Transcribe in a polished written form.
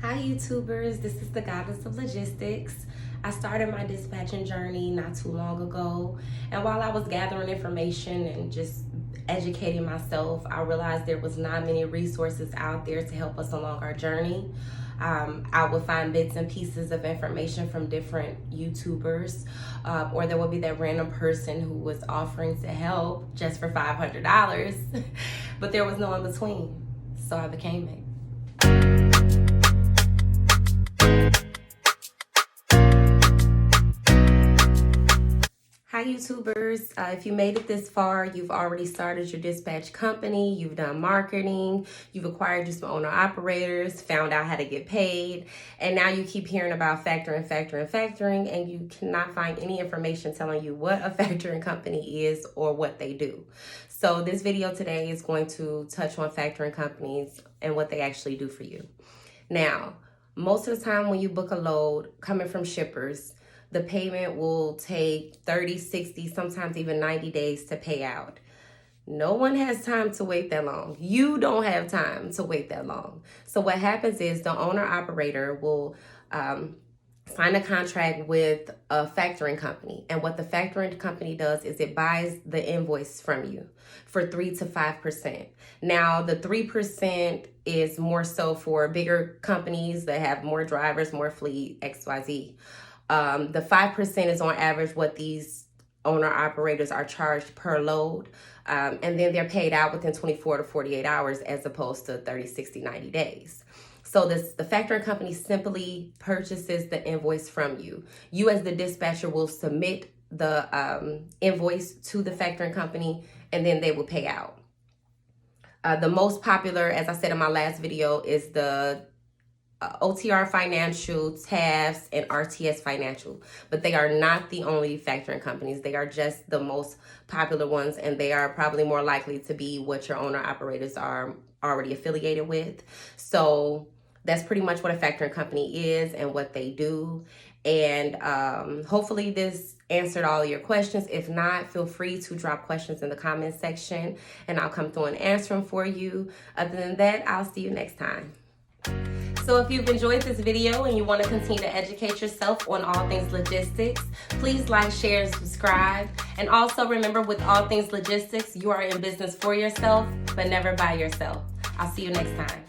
Hi YouTubers, this is the Goddess of Logistics. I started my dispatching journey not too long ago, and while I was gathering information and just educating myself, I realized there was not many resources out there to help us along our journey. I would find bits and pieces of information from different YouTubers, or there would be that random person who was offering to help just for $500, but there was no in between, so I became it. Hi YouTubers, if you made it this far, you've already started your dispatch company, you've done marketing, you've acquired your some owner-operators, found out how to get paid, and now you keep hearing about factoring, and you cannot find any information telling you what a factoring company is or what they do. So this video today is going to touch on factoring companies and what they actually do for you. Now, most of the time when you book a load coming from shippers, the payment will take 30, 60, sometimes even 90 days to pay out. No one has time to wait that long. You don't have time to wait that long. So what happens is the owner operator will sign a contract with a factoring company. And what the factoring company does is it buys the invoice from you for 3 to 5%. Now, the 3% is more so for bigger companies that have more drivers, more fleet, XYZ. The 5% is on average what these owner operators are charged per load. And then they're paid out within 24 to 48 hours as opposed to 30, 60, 90 days. So the factoring company simply purchases the invoice from you. You as the dispatcher will submit the invoice to the factoring company, and then they will pay out. The most popular, as I said in my last video, is the OTR Financial, TAFs, and RTS Financial, but they are not the only factoring companies. They are just the most popular ones, and they are probably more likely to be what your owner operators are already affiliated with. So that's pretty much what a factoring company is and what they do. And hopefully this answered all of your questions. If not, feel free to drop questions in the comment section and I'll come through and answer them for you. Other than that, I'll see you next time. So if you've enjoyed this video and you want to continue to educate yourself on all things logistics, please like, share, and subscribe. And also remember, with all things logistics, you are in business for yourself, but never by yourself. I'll see you next time.